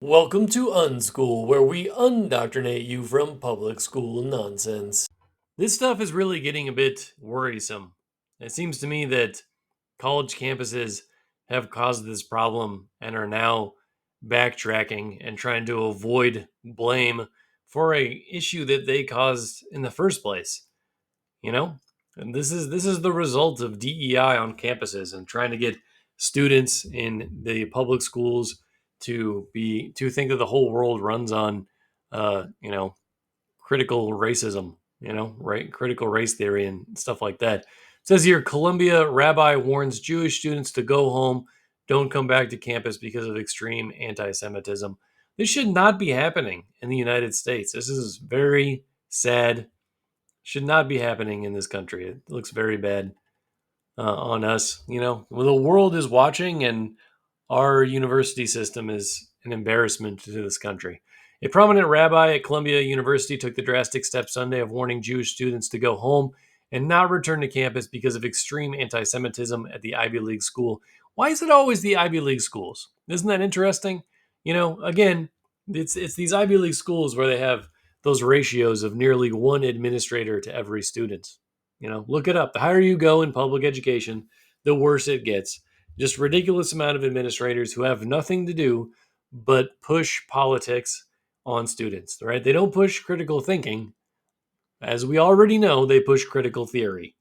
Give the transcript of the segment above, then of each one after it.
Welcome to Unschool, where we undoctrinate you from public school nonsense. This stuff is really getting a bit worrisome. It seems to me that college campuses have caused this problem and are now backtracking and trying to avoid blame for a issue that they caused in the first place. You know, and this is the result of DEI on campuses and trying to get students in the public schools to think that the whole world runs on uh, you know critical racism, right? Critical race theory and stuff like that. It says here, Columbia rabbi warns Jewish students to go home, don't come back to campus because of extreme anti-Semitism. This should not be happening in the United States. This is very sad. Should not be happening in this country. It looks very bad on us. Well, the world is watching, and our university system is an embarrassment to this country. A prominent rabbi at Columbia University took the drastic step Sunday of warning Jewish students to go home and not return to campus because of extreme anti Semitism at the Ivy League school. Why is it always the Ivy League schools? Isn't that interesting? Again, it's these Ivy League schools where they have those ratios of nearly one administrator to every student. Look it up. The higher you go in public education, the worse it gets. Just ridiculous amount of administrators who have nothing to do but push politics on students, right? They don't push critical thinking. As we already know, they push critical theory.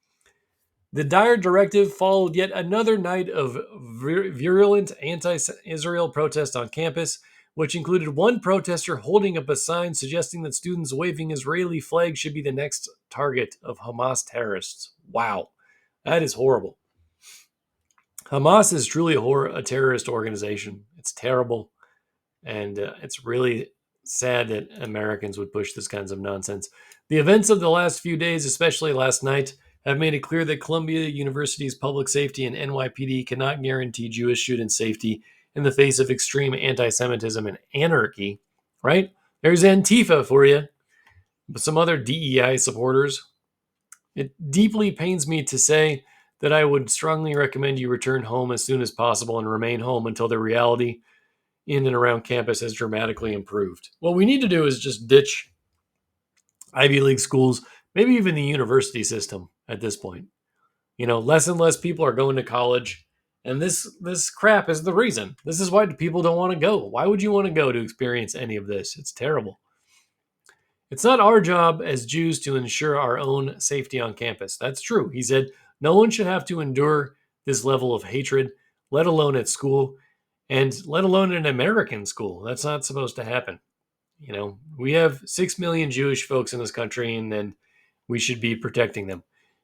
The dire directive followed yet another night of virulent anti Israel protest on campus, which included one protester holding up a sign suggesting that students waving Israeli flags should be the next target of Hamas terrorists. Wow, that is horrible. Hamas is truly a terrorist organization. It's terrible, and it's really sad that Americans would push this kinds of nonsense. The events of the last few days, especially last night, have made it clear that Columbia University's public safety and NYPD cannot guarantee Jewish student safety in the face of extreme anti-Semitism and anarchy. Right? There's Antifa for you, but some other DEI supporters. It deeply pains me to say that I would strongly recommend you return home as soon as possible and remain home until the reality in and around campus has dramatically improved. What we need to do is just ditch Ivy League schools, maybe even the university system at this point. Less and less people are going to college, and this crap is the reason. This is why people don't want to go. Why would you want to go to experience any of this? It's terrible. It's not our job as Jews to ensure our own safety on campus. That's true. He said, no one should have to endure this level of hatred, let alone at school, and let alone in an American school. That's not supposed to happen. We have 6 million Jewish folks in this country, and then we should be protecting them.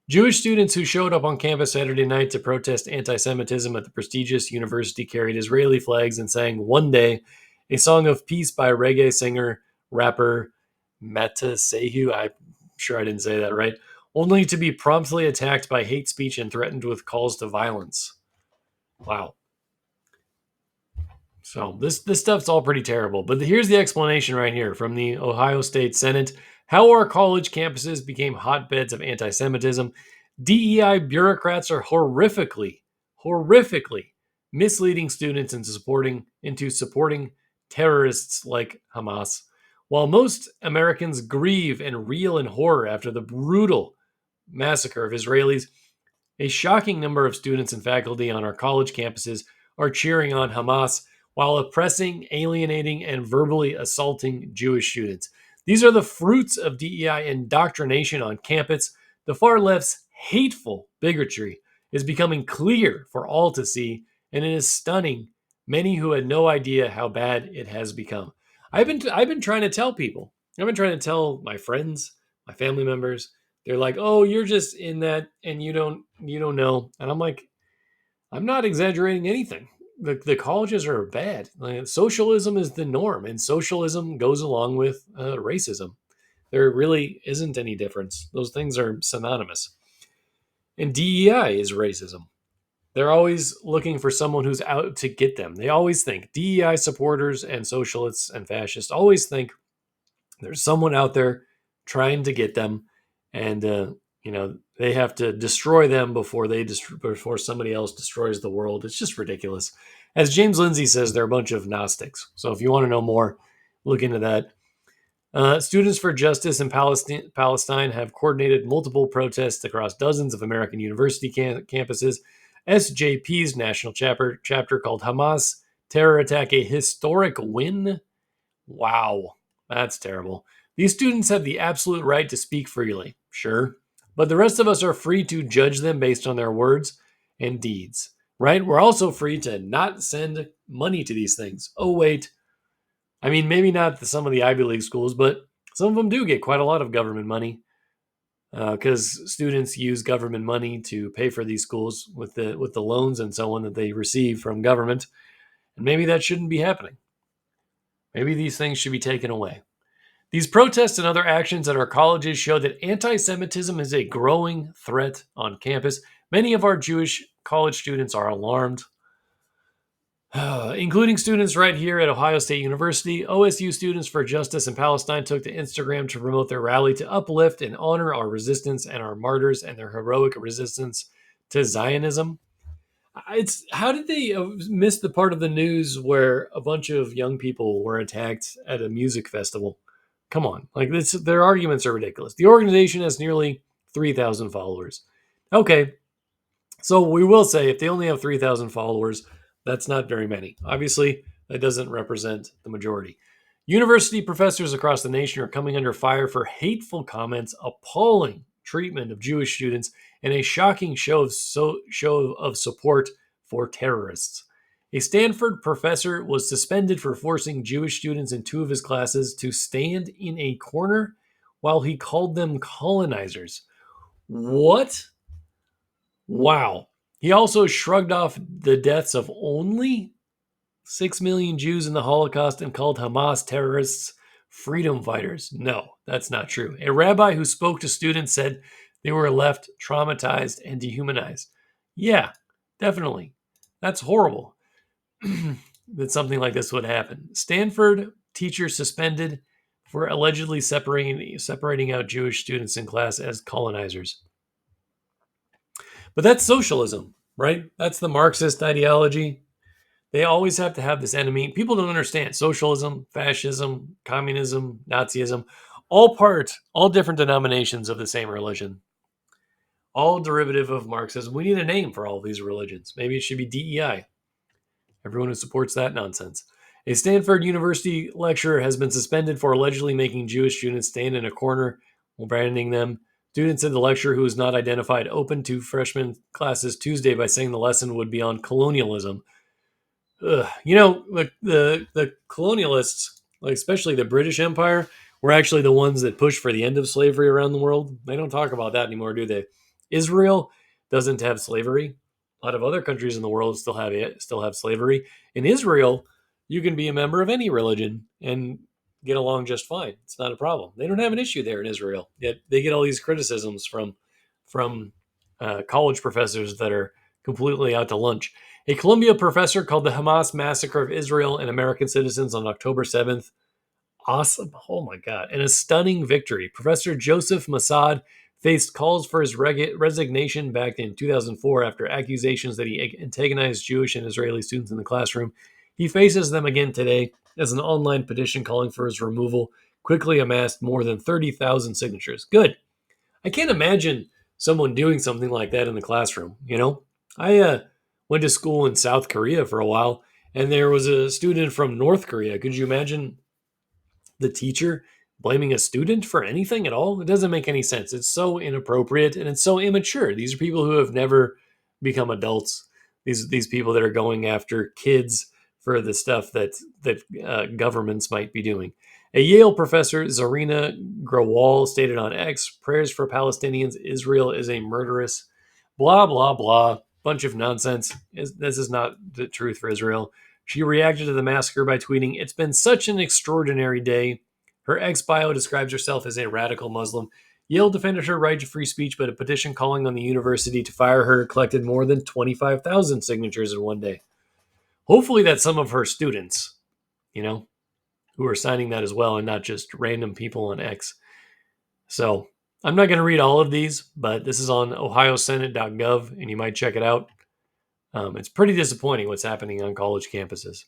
Jewish students who showed up on campus Saturday night to protest anti Semitism at the prestigious university carried Israeli flags and sang One Day, a song of peace by reggae singer, rapper Meta Sehu. I'm sure I didn't say that right. Only to be promptly attacked by hate speech and threatened with calls to violence. Wow. So this stuff's all pretty terrible. But here's the explanation right here from the Ohio State Senate: how our college campuses became hotbeds of anti-Semitism. DEI bureaucrats are horrifically misleading students into supporting terrorists like Hamas. While most Americans grieve and reel in horror after the brutal massacre of Israelis, a shocking number of students and faculty on our college campuses are cheering on Hamas while oppressing, alienating, and verbally assaulting Jewish students. These are the fruits of DEI indoctrination on campus. The far left's hateful bigotry is becoming clear for all to see, and it is stunning many who had no idea how bad it has become. I've been trying to tell people. I've been trying to tell my friends, my family members. They're like, "Oh, you're just in that, and you don't know." And I'm like, I'm not exaggerating anything. The colleges are bad. Like, socialism is the norm, and socialism goes along with racism. There really isn't any difference. Those things are synonymous. And DEI is racism. They're always looking for someone who's out to get them. They always think DEI supporters and socialists and fascists always think there's someone out there trying to get them, and they have to destroy them before somebody else destroys the world. It's just ridiculous. As James Lindsay says, they're a bunch of Gnostics. So if you want to know more, look into that. Students for Justice in Palestine have coordinated multiple protests across dozens of American university campuses. SJP's national chapter called Hamas Terror Attack a historic win. Wow, that's terrible. These students have the absolute right to speak freely, sure, but the rest of us are free to judge them based on their words and deeds, right? We're also free to not send money to these things. Oh, wait. I mean, maybe not some of the Ivy League schools, but some of them do get quite a lot of government money because students use government money to pay for these schools with the loans and so on that they receive from government. And maybe that shouldn't be happening. Maybe these things should be taken away. These protests and other actions at our colleges show that anti-Semitism is a growing threat on campus. Many of our Jewish college students are alarmed, including students right here at Ohio State University. OSU Students for Justice in Palestine took to Instagram to promote their rally to uplift and honor our resistance and our martyrs and their heroic resistance to Zionism. It's how did they miss the part of the news where a bunch of young people were attacked at a music festival? Come on, like this, their arguments are ridiculous. The organization has nearly 3,000 followers. Okay, so we will say if they only have 3,000 followers, that's not very many. Obviously, that doesn't represent the majority. University professors across the nation are coming under fire for hateful comments, appalling treatment of Jewish students, and a shocking show of support for terrorists. A Stanford professor was suspended for forcing Jewish students in two of his classes to stand in a corner while he called them colonizers. What? Wow. He also shrugged off the deaths of only 6 million Jews in the Holocaust and called Hamas terrorists freedom fighters. No, that's not true. A rabbi who spoke to students said they were left traumatized and dehumanized. Yeah, definitely. That's horrible that something like this would happen. Stanford teacher suspended for allegedly separating out Jewish students in class as colonizers. But that's socialism, right? That's the Marxist ideology. They always have to have this enemy. People don't understand socialism, fascism, communism, Nazism, all different denominations of the same religion, all derivative of Marxism. We need a name for all of these religions. Maybe it should be DEI. Everyone who supports that nonsense. A Stanford University lecturer has been suspended for allegedly making Jewish students stand in a corner while branding them. Students in the lecture, who was not identified, opened to freshman classes Tuesday by saying the lesson would be on colonialism. You know, the colonialists, like especially the British Empire, were actually the ones that pushed for the end of slavery around the world. They don't talk about that anymore, do they? Israel doesn't have slavery. A lot of other countries in the world still have slavery. In Israel, you can be a member of any religion and get along just fine. It's not a problem. They don't have an issue there in Israel. Yet they get all these criticisms from college professors that are completely out to lunch. A Columbia professor called the Hamas massacre of Israel and American citizens on October 7th awesome. Oh my God. And a stunning victory. Professor Joseph Massad faced calls for his resignation back in 2004 after accusations that he antagonized Jewish and Israeli students in the classroom. He faces them again today as an online petition calling for his removal quickly amassed more than 30,000 signatures. Good. I can't imagine someone doing something like that in the classroom. You know, I went to school in South Korea for a while, and there was a student from North Korea. Could you imagine the teacher blaming a student for anything at all? It doesn't make any sense. It's so inappropriate and it's so immature. These are people who have never become adults. These people that are going after kids for the stuff that governments might be doing. A Yale professor, Zarina Grewal, stated on X, "Prayers for Palestinians. Israel is a murderous." Blah blah blah. Bunch of nonsense. This is not the truth for Israel. She reacted to the massacre by tweeting, "It's been such an extraordinary day." Her ex bio describes herself as a radical Muslim. Yale defended her right to free speech, but a petition calling on the university to fire her collected more than 25,000 signatures in one day. Hopefully that's some of her students, you know, who are signing that as well and not just random people on X. So I'm not going to read all of these, but this is on ohiosenate.gov and you might check it out. It's pretty disappointing what's happening on college campuses.